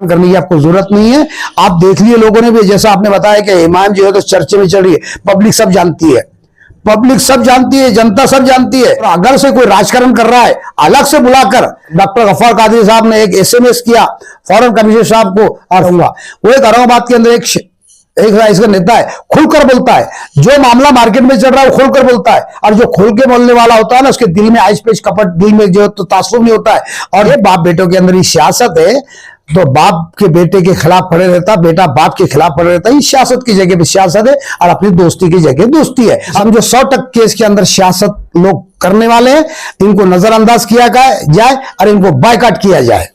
करने की आपको जरूरत नहीं है। आप देख लिए लोगों ने भी, जैसा आपने बताया कि इमाम जो है तो चर्चे में चल रही है, पब्लिक सब जानती है, पब्लिक सब जानती है, जनता सब जानती है। और अगर से कोई राजकारण कर रहा है, अलग से बुलाकर डॉक्टर गफ्फार कादरी साहब ने एक SMS किया फॉरेन कमिश्नर साहब को, और वो एक औरंगाबाद के अंदर एक इसका नेता है, खुलकर बोलता है, जो मामला मार्केट में चल रहा है वो खुलकर बोलता है, और जो खुल के बोलने वाला होता है ना, उसके दिल में आइस पेच कपट, दिल में जो तो तासुब नहीं होता है। और ये बाप बेटों के अंदर ही सियासत है, तो बाप के बेटे के खिलाफ खड़े रहता, बेटा बाप के खिलाफ खड़े रहता है। सियासत की जगह पे सियासत है और अपनी दोस्ती की जगह दोस्ती है। समझो 100% केस के अंदर सियासत लोग करने वाले हैं, इनको नजरअंदाज किया जाए और इनको बायकॉट किया जाए।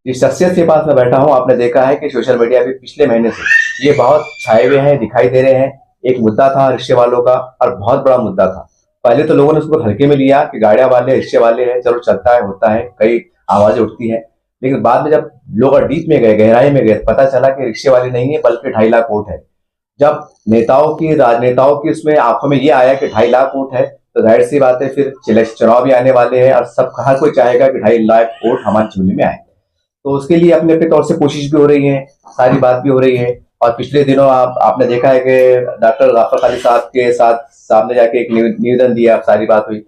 इस शख्सियत के पास मैं बैठा हूं, आपने देखा है कि सोशल मीडिया पे पिछले महीने से ये बहुत छाए हुए हैं, दिखाई दे रहे हैं। एक मुद्दा था रिक्शे वालों का और बहुत बड़ा मुद्दा था। पहले तो लोगों ने उसको हल्के में लिया कि गाड़ियां वाले रिक्शे वाले हैं, चलो चलता है, होता है, कई आवाजें उठती हैं। लेकिन बाद में जब लोग डीप में गए, गहराई में गए, पता चला कि रिक्शे वाले नहीं है बल्कि 2.5 लाख वोट है। जब राजनेताओं की उसमें आंखों में ये आया कि 2.5 लाख वोट है, तो जाहिर सी बात है फिर चुनाव भी आने वाले हैं और सब हर कोई चाहेगा कि 2.5 लाख वोट हमारे झोले में आए। तो उसके लिए अपने अपने तौर से कोशिश भी हो रही है, सारी बात भी हो रही है। और पिछले दिनों आपने देखा है कि डॉक्टर गफ्फार कादरी साहब के साथ सामने जाके एक निवेदन दिया, सारी बात हुई।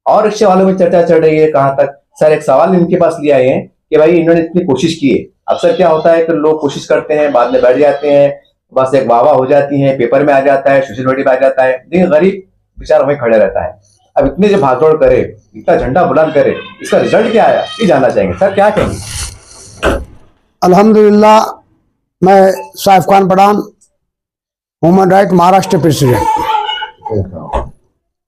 और रिक्शे वालों में चर्चा चल रही है कहाँ तक। सर, एक सवाल इनके पास ले आए हैं कि भाई इन्होंने इतनी कोशिश की है। अक्सर क्या होता है कि लोग कोशिश करते हैं, बाद में बैठ जाते हैं, बस एक वाह हो जाती है, पेपर में आ जाता है, सोशल मीडिया में आ जाता है, लेकिन गरीब बेचारा वहीं खड़े रहता है। अब इतने जो भागदौड़ करे, इतना झंडा बुलंद करे, इसका रिजल्ट क्या आया ये जानना चाहेंगे। सर, क्या कहेंगे? अल्हम्दुलिल्लाह, मैं Saif Khan Pathan, human right Maharashtra president.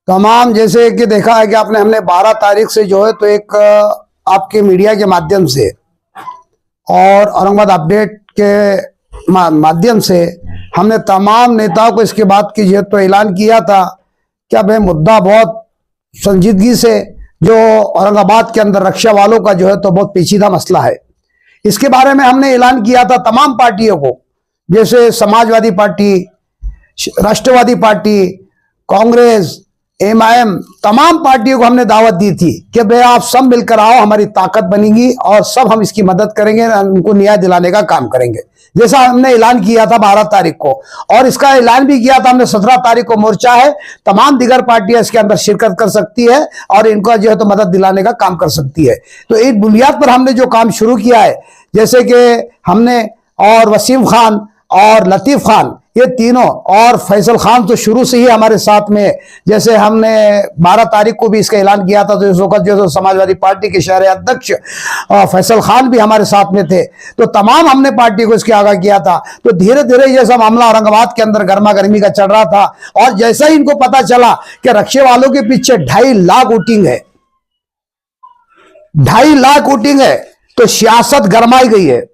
तमाम जैसे कि देखा है कि हमने 12 तारीख से जो है तो एक आपके मीडिया के माध्यम से और औरंगाबाद अपडेट के माध्यम से हमने तमाम नेताओं को इसके बाद की जो तो ऐलान किया था कि अब मुद्दा बहुत संजीदगी से, जो औरंगाबाद के अंदर रक्षा वालों का जो है तो बहुत पेचीदा मसला है, इसके बारे में हमने ऐलान किया था तमाम पार्टियों को, जैसे समाजवादी पार्टी, राष्ट्रवादी पार्टी, कांग्रेस, MIM, तमाम पार्टियों को हमने दावत दी थी कि भाई आप सब मिलकर आओ, हमारी ताकत बनेगी और सब हम इसकी मदद करेंगे, उनको न्याय दिलाने का काम करेंगे। जैसा हमने ऐलान किया था 12 तारीख को, और इसका ऐलान भी किया था हमने 17 तारीख को मोर्चा है, तमाम दीगर पार्टियां इसके अंदर शिरकत कर सकती है और इनको जो है तो मदद दिलाने का काम कर सकती है। तो एक बुनियाद पर हमने जो काम शुरू किया है, जैसे कि हमने और वसीम खान और लतीफ खान, ये तीनों, और फैसल खान तो शुरू से ही हमारे साथ में, जैसे हमने 12 तारीख को भी इसका ऐलान किया था तो इस वक्त जो समाजवादी पार्टी के शहर अध्यक्ष फैसल खान भी हमारे साथ में थे। तो तमाम हमने पार्टी को इसके आगाह किया था। तो धीरे धीरे जैसा मामला औरंगाबाद के अंदर गर्मा गर्मी का चल रहा था, और जैसा ही इनको पता चला कि रक्षे वालों के पीछे 2.5 लाख वोटिंग है, 2.5 लाख वोटिंग है, तो सियासत गरमाई गई है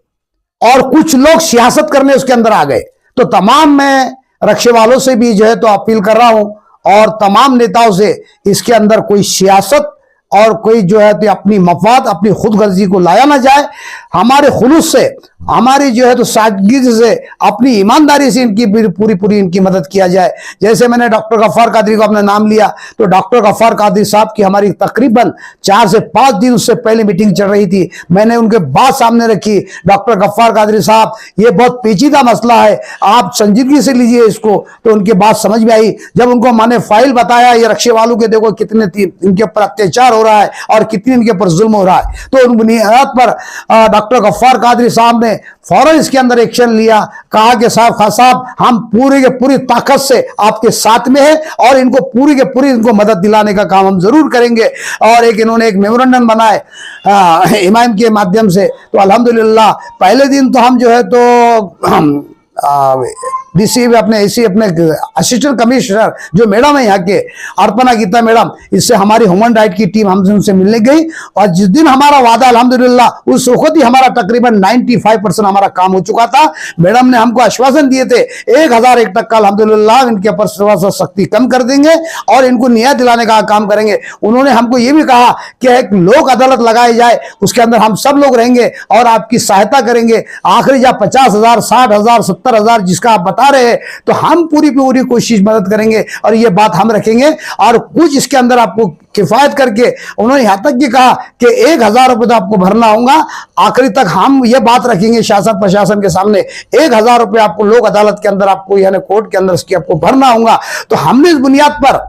और कुछ लोग सियासत करने उसके अंदर आ गए। तो तमाम मैं रक्षे वालों से भी जो है तो अपील कर रहा हूं और तमाम नेताओं से, इसके अंदर कोई सियासत और कोई जो है तो अपनी मफाद, अपनी खुदगर्जी को लाया ना जाए। हमारे खुलूस से, हमारी जो है तो सादगी से, अपनी ईमानदारी से इनकी पूरी इनकी मदद किया जाए। जैसे मैंने डॉक्टर गफ्फार कादरी को अपना नाम लिया, तो डॉक्टर गफ्फार कादरी साहब की हमारी तकरीबन 4 से 5 दिन उससे पहले मीटिंग चल रही थी। मैंने उनके बात सामने रखी, डॉक्टर गफ्फार कादरी साहब, ये बहुत पेचीदा मसला है, आप संजीदगी से लीजिए इसको। तो उनकी बात समझ में आई। जब उनको मैंने फाइल बताया, ये रक्षे वालों के देखो कितने इनके ऊपर अत्याचार हो रहा है और कितनी इनके ऊपर जुल्म हो रहा है, तो उन बुनियाद पर डॉक्टर गफ्फार कादरी साहब ने फौरन इसके अंदर एक्शन लिया। कहा कि साहब, खान साहब, हम पूरी के पूरी ताकत से आपके साथ में है और इनको पूरी के पूरी इनको मदद दिलाने का काम हम जरूर करेंगे। और इन्होंने एक मेमोरेंडम बनाए इमाम के माध्यम से। तो अल्हम्दुलिल्लाह, पहले दिन तो हम जो है तो डीसी अपने असिस्टेंट कमिश्नर जो मैडम है यहाँ के, अर्पणा गीता मैडम, इससे हमारी ह्यूमन राइट की टीम हमसे उनसे मिलने गई। और जिस दिन हमारा वादा अल्हम्दुलिल्लाह उस वक्त ही हमारा तकरीबन 95% हमारा काम हो चुका था। मैडम ने हमको आश्वासन दिए थे 1001 टक्का अल्हम्दुलिल्लाह इनके ऊपर सख्ती कम कर देंगे और इनको न्याय दिलाने का काम करेंगे। उन्होंने हमको ये भी कहा कि एक लोक अदालत लगाई जाए, उसके अंदर हम सब लोग रहेंगे और आपकी सहायता करेंगे। आखिरी जब 50,000, 60,000, 70,000 जिसका आप बता रहे हैं तो हम पूरी पूरी कोशिश मदद करेंगे और ये बात हम रखेंगे। और कुछ इसके अंदर आपको किफायत करके उन्होंने यहां तक भी कहा कि 1,000 रुपए तो आपको भरना होगा, आखिरी तक हम ये बात रखेंगे शासन प्रशासन के सामने, 1,000 रुपए आपको लोक अदालत के अंदर आपको यानी कोर्ट के अंदर इसकी आपको भरना होगा। तो हमने इस बुनियाद पर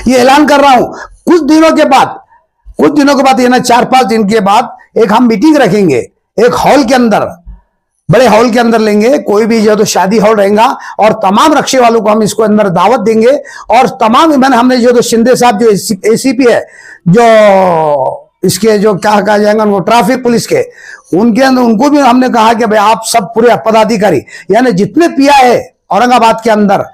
ये ऐलान कर रहा हूं, कुछ दिनों के बाद यानी 4-5 दिन के बाद एक हम मीटिंग रखेंगे, एक हॉल के अंदर, बड़े हॉल के अंदर लेंगे, कोई भी जो तो शादी हॉल रहेगा और तमाम रक्षे वालों को हम इसको अंदर दावत देंगे। और तमाम हमने जो तो शिंदे साहब जो एसीपी है, जो इसके जो क्या कहा जाएगा उनको ट्रैफिक पुलिस के, उनके अंदर उनको भी हमने कहा कि भाई आप सब पूरे पदाधिकारी यानी जितने पिया है औरंगाबाद के अंदर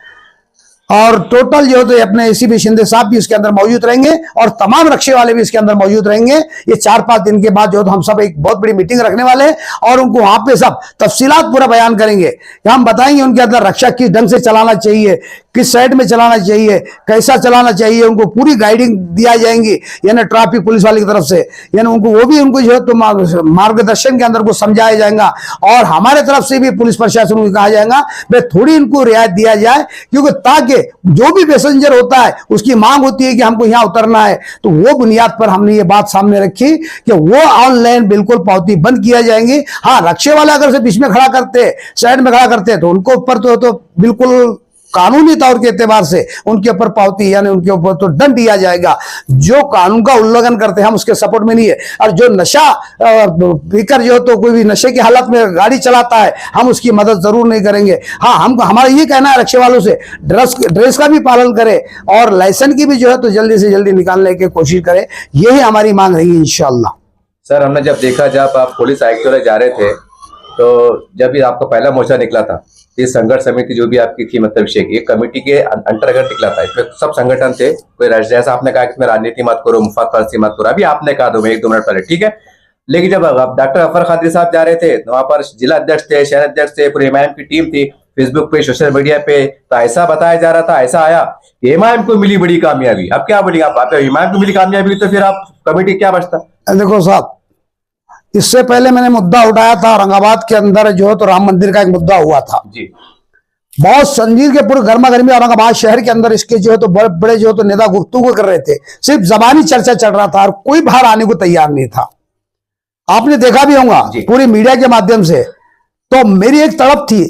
और टोटल जो तो अपने एसीपी शिंदे साहब भी इसके अंदर मौजूद रहेंगे और तमाम रक्षे वाले भी इसके अंदर मौजूद रहेंगे। ये 4-5 दिन के बाद जो तो हम सब एक बहुत बड़ी मीटिंग रखने वाले हैं और उनको वहां पे सब तफसीलात पूरा बयान करेंगे कि हम बताएंगे उनके अंदर रक्षा किस ढंग से चलाना चाहिए, किस साइड में चलाना चाहिए, कैसा चलाना चाहिए, उनको पूरी गाइडिंग दिया जाएंगी यानी ट्रैफिक पुलिस वाले की तरफ से, यानी उनको जो है तो मार्गदर्शन के अंदर को समझाया जाएगा। और हमारे तरफ से भी पुलिस प्रशासन को कहा जाएगा भाई थोड़ी इनको रियायत दिया जाए, क्योंकि ताकि जो भी पैसेंजर होता है उसकी मांग होती है कि हमको यहां उतरना है, तो वो बुनियाद पर हमने ये बात सामने रखी कि वो ऑनलाइन बिल्कुल पावती बंद किया जाएंगी। हाँ, रक्षे वाले अगर से बीच में खड़ा करते, साइड में खड़ा करते तो उनको ऊपर तो बिल्कुल कानूनी तौर के एतबार से उनके ऊपर पावती यानी उनके ऊपर तो दंड दिया जाएगा। जो कानून का उल्लंघन करते हैं हम उसके सपोर्ट में नहीं है। और जो नशा पीकर जो तो कोई भी नशे की हालत में गाड़ी चलाता है हम उसकी मदद जरूर नहीं करेंगे। हाँ, हमको हमारा ये कहना है रक्षे वालों से ड्रेस का भी पालन करे और लाइसेंस की भी जो है तो जल्दी से जल्दी निकालने की कोशिश करे, यही हमारी मांग रहेगी इंशाल्लाह। सर, हमने जब देखा जब आप पुलिस आयुक्त वाले जा रहे थे तो जब भी आपका पहला मोर्चा निकला था, ये संघर्ष समिति जो भी आपकी थी मतलब विषय की कमेटी के अंतर्गत निकला था, इसमें सब संगठन थे, कोई जैसा आपने कहा कि इसमें राजनीति मत करो, मुफाद परस्ती मत करो, अभी आपने कहा 1-2 मिनट पहले, ठीक है। लेकिन जब डॉक्टर अफर खादरी साहब जा रहे थे तो वहां पर जिला अध्यक्ष थे, शहर अध्यक्ष थे, पूरे एमआईएम की टीम थी, फेसबुक पे सोशल मीडिया पे तो ऐसा बताया जा रहा था, ऐसा आया कि एमआईएम को मिली बड़ी कामयाबी। अब क्या बोलेंगे आप एमआईएम को मिली कामयाबी तो फिर आप कमेटी क्या बचता? देखो साहब, इससे पहले मैंने मुद्दा उठाया था औरंगाबाद के अंदर जो है तो राम मंदिर का एक मुद्दा हुआ था जी, बहुत संजीव के पूरे गर्मा गर्मी औरंगाबाद शहर के अंदर इसके जो है तो बड़े बड़े जो है तो नेता गुफ्तगू कर रहे थे, सिर्फ जबानी चर्चा चल रहा था और कोई बाहर आने को तैयार नहीं था। आपने देखा भी होगा पूरी मीडिया के माध्यम से। तो मेरी एक तड़प थी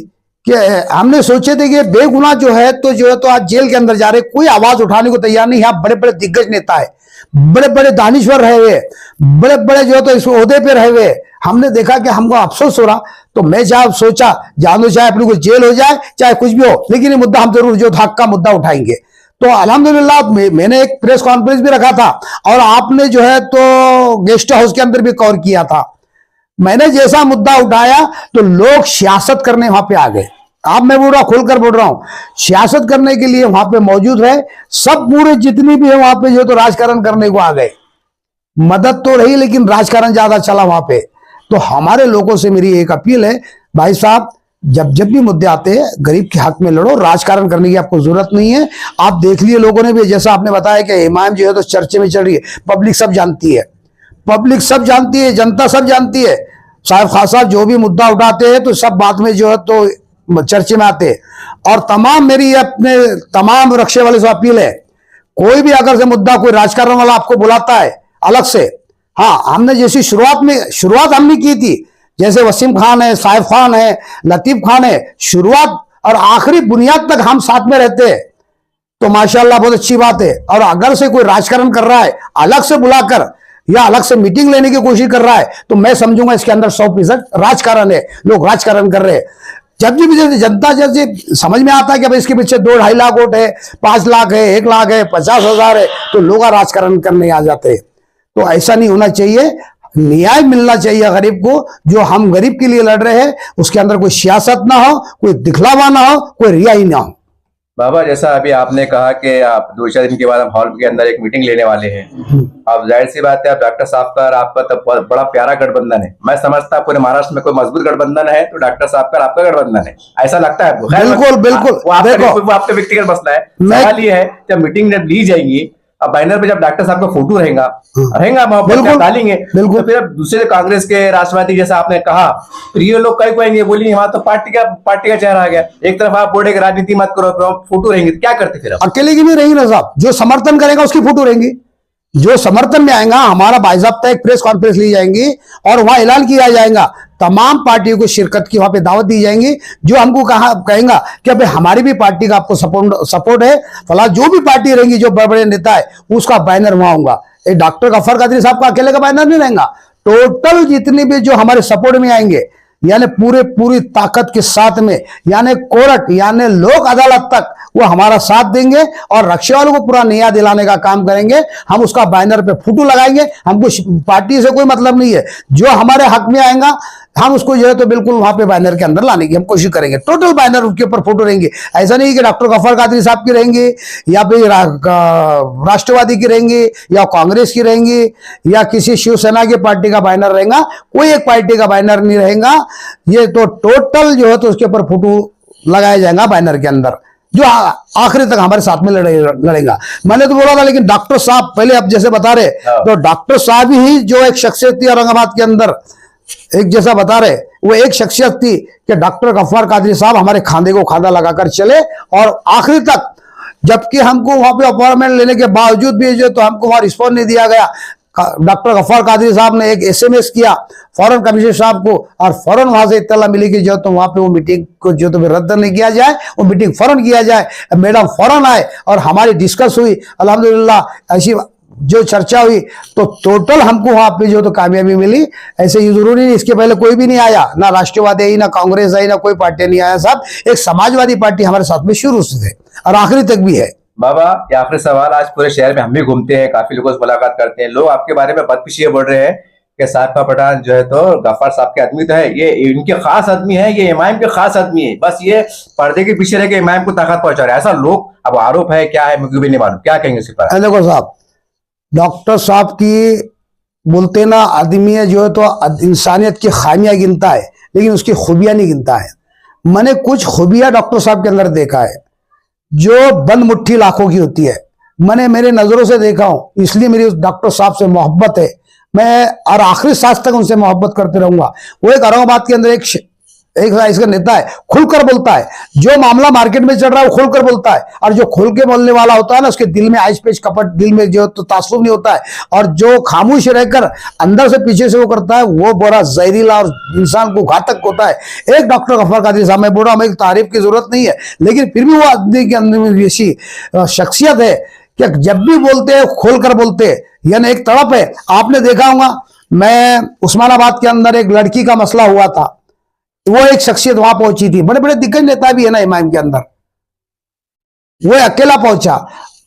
कि हमने सोचे थे कि बेगुनाह जो है तो आज जेल के अंदर जा रहे, कोई आवाज उठाने को तैयार नहीं। यहाँ बड़े बड़े दिग्गज नेता है, बड़े बड़े दानिश्वर रहे हुए, बड़े बड़े जो है तो इस ओहदे पे रहे हुए, हमने देखा कि हमको अफसोस हो रहा। तो मैं सोचा जान दो, चाहे अपनी को जेल हो जाए चाहे कुछ भी हो, लेकिन ये मुद्दा हम जरूर जो हक का मुद्दा उठाएंगे। तो अल्हम्दुलिल्लाह मैंने एक प्रेस कॉन्फ्रेंस भी रखा था और आपने जो है तो गेस्ट हाउस के अंदर भी कवर किया था। मैंने जैसा मुद्दा उठाया तो लोग सियासत करने वहां पे आ गए। आप मैं बोल रहा हूं, खुलकर बोल रहा हूं, सियासत करने के लिए वहां पे मौजूद है सब, पूरे जितनी भी है वहां पे जो तो राजकारण करने को आ गए। मदद तो रही लेकिन राजकारण ज्यादा चला वहां पे। तो हमारे लोगों से मेरी एक अपील है, भाई साहब जब भी मुद्दे आते हैं गरीब के हक में लड़ो, राजकारण करने की आपको जरूरत नहीं है। आप देख लिए लोगों ने भी, जैसा आपने बताया कि इमाम जो है तो चर्चे में चल रही है, पब्लिक सब जानती है, पब्लिक सब जानती है, जनता सब जानती है। साहब खास साहब जो भी मुद्दा उठाते हैं तो सब बाद में जो है तो चर्चे में आते हैं। और तमाम मेरी अपने तमाम रक्षे वाले से अपील है, कोई भी अगर से मुद्दा कोई राजकारण वाला आपको बुलाता है अलग से, हाँ हमने जैसी शुरुआत हमने की थी, जैसे वसीम खान है, साइफ खान है, लतीफ खान है, शुरुआत और आखिरी बुनियाद तक हम साथ में रहते हैं, तो माशाल्लाह बहुत अच्छी बात है। और अगर से कोई राजकारण कर रहा है अलग से बुलाकर या अलग से मीटिंग लेने की कोशिश कर रहा है तो मैं समझूंगा इसके अंदर 100% राजकारण है, लोग राजकारण कर रहे हैं। जब भी जनता जैसे समझ में आता है कि भाई इसके पीछे 2-2.5 लाख वोट है, 5 लाख है, 1 लाख है, 50,000 है, तो लोग राजकारण करने आ जाते हैं। तो ऐसा नहीं होना चाहिए, न्याय मिलना चाहिए गरीब को। जो हम गरीब के लिए लड़ रहे हैं उसके अंदर कोई सियासत ना हो, कोई दिखलावा ना हो, कोई रियाई ना हो। बाबा जैसा अभी आपने कहा कि आप 2-4 दिन के बाद हम हॉल के अंदर एक मीटिंग लेने वाले हैं, अब जाहिर सी बात है आप डॉक्टर साहब का और आपका तो बड़ा प्यारा गठबंधन है। मैं समझता पूरे महाराष्ट्र में कोई मजबूत गठबंधन है तो डॉक्टर साहब का आपका गठबंधन है, ऐसा लगता है? बिल्कुल बिल्कुल, वो आपका व्यक्तिगत मसला है। सवाल ये है जब मीटिंग ली जाएगी अब बैनर पे जब डॉक्टर साहब का फोटो रहेगा मोहब्बत बिल्कुल, से डालेंगे, बिल्कुल। तो फिर अब दूसरे कांग्रेस के राष्ट्रवादी जैसा आपने कहा, फिर ये लोग कई कहेंगे, बोलेंगे वहां तो पार्टी का चेहरा आ गया। एक तरफ आप बोले कि राजनीति मत करो, फोटो रहेंगे, तो क्या करते फिर अब? अकेले की भी रहेंगी ना साहब, जो समर्थन करेगा उसकी फोटो रहेंगी, जो समर्थन में आएगा हमारा बाइज़ाब्ता एक प्रेस कॉन्फ्रेंस ली जाएंगी और वहां ऐलान किया जाएगा, तमाम पार्टियों को शिरकत की वहां पे दावत दी जाएंगी। जो हमको कहेगा कि अबे हमारी भी पार्टी का आपको सपोर्ट है, फला जो भी पार्टी रहेंगी, जो बड़े बड़े नेता है, उसका बैनर वहां होगा। एक डॉक्टर गफ्फार कादरी साहब का अकेले का बैनर नहीं रहेगा, टोटल जितने भी जो हमारे सपोर्ट में आएंगे, यानी पूरी ताकत के साथ में, यानी कोर्ट यानी लोक अदालत तक वो हमारा साथ देंगे और रक्षा वालों को पूरा न्याय दिलाने का काम करेंगे। हम उसका बैनर पे फोटो लगाएंगे, हमको पार्टी से कोई मतलब नहीं है। जो हमारे हक में आएगा हम उसको जो है तो बिल्कुल वहां पे बैनर के अंदर लाने की हम कोशिश करेंगे। टोटल बैनर उसके ऊपर फोटो रहेंगे, ऐसा नहीं कि डॉक्टर गफ्फार कादरी साहब की रहेंगे या फिर राष्ट्रवादी की रहेंगे या कांग्रेस की रहेंगी या किसी शिवसेना की पार्टी का बैनर रहेगा, कोई एक पार्टी का बैनर नहीं रहेगा। ये तो टोटल जो है तो उसके ऊपर फोटो लगाया जाएगा बैनर के अंदर, जो आखिरी तक हमारे साथ में लड़ेगा। मैंने तो बोला था, लेकिन डॉक्टर साहब पहले अब जैसे बता रहे, तो डॉक्टर साहब ही जो एक शख्सियत थी औरंगाबाद के अंदर, एक जैसा बता रहे, वो एक शख्सियत थी कि डॉक्टर गफ्फार कादरी साहब हमारे खांधे को खांधा लगाकर चले और आखिरी तक, जबकि हमको वहां पे अपॉइंटमेंट लेने के बावजूद भी जो तो हमको वहां रिस्पॉन्स नहीं दिया गया। डॉक्टर गफ्फार कादरी साहब ने एक एसएमएस किया फॉरेन कमिश्नर साहब को और फौरन वहां से इत्तला मिली कि जो तो वहां पे वो मीटिंग को जो तो रद्द नहीं किया जाए, वो मीटिंग फौरन किया जाए। मैडम फौरन आए और हमारी डिस्कस हुई, अल्हम्दुलिल्लाह ऐसी जो चर्चा हुई तो टोटल हमको वहां पे जो तो कामयाबी मिली। ऐसे ये जरूरी नहीं इसके पहले कोई भी नहीं आया, ना राष्ट्रवादी आई, ना कांग्रेस आई, ना कोई पार्टी नहीं आया साहब। एक समाजवादी पार्टी हमारे साथ में शुरू से थे और आखिरी तक भी है। बाबा, ये आखिरी सवाल, आज पूरे शहर में हम भी घूमते हैं, काफी लोगों से मुलाकात करते हैं, लोग आपके बारे में बदपिशी बोल रहे हैं कि साहब का पठान जो है तो गफ्फार साहब के आदमी तो है, ये इनके खास आदमी है, ये इमाम के खास आदमी है, बस ये पर्दे के पीछे रह के इमाम को ताकत पहुंचा रहे हैं। ऐसा लोग, अब आरोप है, क्या है मुझे भी नहीं मालूम, क्या कहेंगे इस पर? देखो साहब, डॉक्टर साहब की बोलते ना, आदमी है जो है तो इंसानियत की खामियां गिनता है लेकिन उसकी खूबियां नहीं गिनता है। मैंने कुछ खूबियां डॉक्टर साहब के अंदर देखा है जो बंद मुट्ठी लाखों की होती है। मैंने मेरे नजरों से देखा हूं, इसलिए मेरी उस डॉक्टर साहब से मोहब्बत है, मैं और आखिरी सांस तक उनसे मोहब्बत करते रहूंगा। वो एक औरंगाबाद के अंदर एक इसका नेता है, खुलकर बोलता है, जो मामला मार्केट में चल रहा है वो खुलकर बोलता है, और जो खुल के बोलने वाला होता है ना, उसके दिल में आइस पेच कपट, दिल में जो तो तासुब नहीं होता है, और जो खामोश रहकर अंदर से पीछे से वो करता है, वो बड़ा जहरीला और इंसान को घातक होता है। एक डॉक्टर गफ्फार कादरी साहब, मैं बोल रहा हूं, हमें तारीफ की जरूरत नहीं है, लेकिन फिर भी वो आदमी के अंदर में ऐसी शख्सियत है कि जब भी बोलते हैं खोलकर बोलते हैं, यानी एक तड़प है। आपने देखा होगा, मैं उस्मानाबाद के अंदर एक लड़की का मसला हुआ था, वो एक शख्सियत वहां पहुंची थी, बड़े बड़े दिग्गज नेता भी है ना इमाम के अंदर, वो अकेला पहुंचा।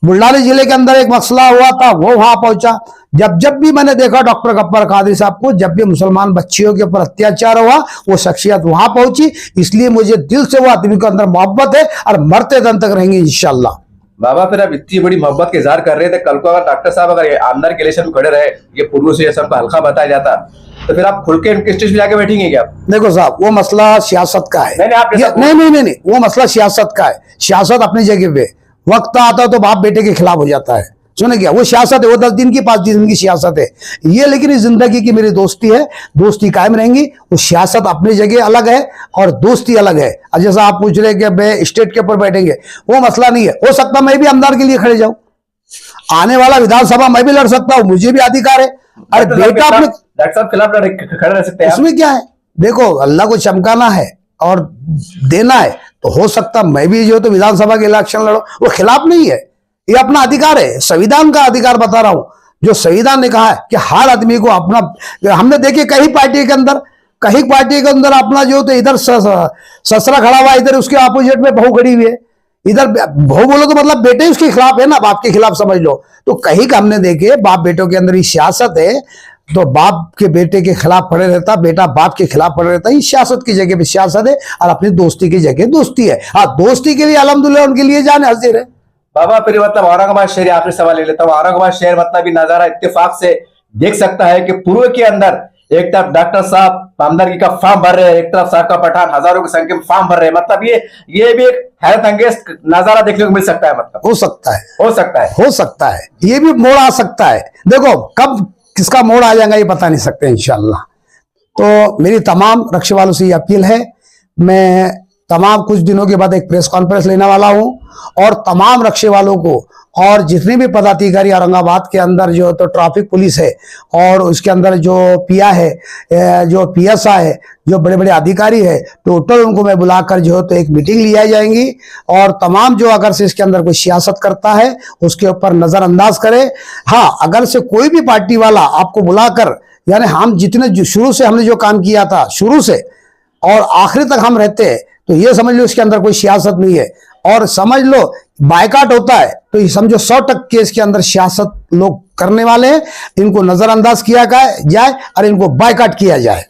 बुल्ढाना जिले के अंदर एक मसला हुआ था, वो वहां पहुंचा। जब भी मैंने देखा डॉक्टर गफ्फार कादरी साहब को, जब भी मुसलमान बच्चियों के ऊपर अत्याचार हुआ, वो शख्सियत वहां पहुंची। इसलिए मुझे दिल से वो आदमी के अंदर मोहब्बत है और मरते दम तक रहेंगे इंशाल्लाह। बाबा, फिर अब इतनी बड़ी मोहब्बत के इजहार कर रहे थे, कल को अगर डॉक्टर साहब अगर आमदार के इलेक्शन में खड़े रहे, ये पूर्व से सबको हल्का बताया जाता, तो फिर आप खुल के इनके स्टेज पे जाके बैठेंगे क्या? देखो साहब, वो मसला सियासत का है। नहीं, वो मसला सियासत का है। सियासत अपनी जगह पे, वक्त आता है तो बाप बेटे के खिलाफ हो जाता है, सुने क्या, वो सियासत है, वो 10 दिन की 5 दिन की सियासत है ये। लेकिन इस जिंदगी की मेरी दोस्ती है, दोस्ती कायम रहेंगी। वो सियासत अपनी जगह अलग है और दोस्ती अलग है। और जैसा आप पूछ रहे कि मैं स्टेट के ऊपर बैठेंगे, वो मसला नहीं है। हो सकता मैं भी आमदार के लिए खड़े जाऊं, आने वाला विधानसभा मैं भी लड़ सकता हूं, मुझे भी अधिकार है। अरे बेटा, अपने डॉक्टर साहब खिलाफ खड़े रह सकते हैं, उसमें क्या है? देखो, अल्लाह को चमकाना है और देना है, तो हो सकता मैं भी जो तो विधानसभा के इलेक्शन लड़ो, वो खिलाफ नहीं है, ये अपना अधिकार है, संविधान का अधिकार बता रहा हूं। जो संविधान ने कहा है कि हर आदमी को अपना, हमने देखे कई पार्टी के अंदर अपना जो तो इधर ससरा खड़ा हुआ, इधर उसके अपोजिट में बहू खड़ी हुई है। इधर बहू बोलो तो मतलब बेटे उसके खिलाफ है ना, बाप के खिलाफ समझ लो। तो कहीं का हमने देखे बाप बेटों के अंदर ही सियासत है, तो बाप के बेटे के खिलाफ पड़े रहता, बेटा बाप के खिलाफ पड़े रहता। ये सियासत की जगह पे सियासत है और अपनी दोस्ती की जगह दोस्ती है। हाँ, दोस्ती के लिए अल्हम्दुलिल्लाह उनके लिए जाने हाजिर है। बाबा, फिर मतलब औरंगाबाद शहर, आखिरी सवाल ले लेता हूँ, औरंगाबाद शहर मतलब भी नजारा इत्तेफाक से देख सकता है कि पूर्व के अंदर एक तरफ डॉक्टर साहब आमदरगी का फॉर्म भर रहे हैं, एक तरफ साका पठान हजारों की संख्या में फॉर्म भर रहे हैं। मतलब ये भी एक हैरत अंगेज नजारा देखने को मिल सकता है। मतलब हो सकता है, हो सकता है, हो सकता है, ये भी मोड़ आ सकता है। देखो कब किसका मोड़ आ जाएगा ये बता नहीं सकते इंशाल्लाह। तो मेरी तमाम रक्षा वालों से ये अपील है, मैं तमाम कुछ दिनों के बाद एक प्रेस कॉन्फ्रेंस लेने वाला हूं और तमाम रक्षा वालों को और जितने भी पदाधिकारी औरंगाबाद के अंदर जो तो ट्रैफिक पुलिस है और उसके अंदर जो पिया है, जो पीएसआई है, जो बड़े बड़े अधिकारी है, टोटल उनको मैं बुलाकर जो तो एक मीटिंग ली जाएंगी और तमाम जो अगर से इसके अंदर कोई सियासत करता है उसके ऊपर नजरअंदाज करे। हाँ, अगर से कोई भी पार्टी वाला आपको बुलाकर, यानी हम जितने शुरू से हमने जो काम किया था शुरू से और आखिरी तक हम रहते हैं, तो ये समझ लो इसके अंदर कोई सियासत नहीं है। और समझ लो बायकाट होता है तो ये समझो 100% इसके अंदर सियासत लोग करने वाले हैं, इनको नजरअंदाज किया जाए और इनको बायकाट किया जाए।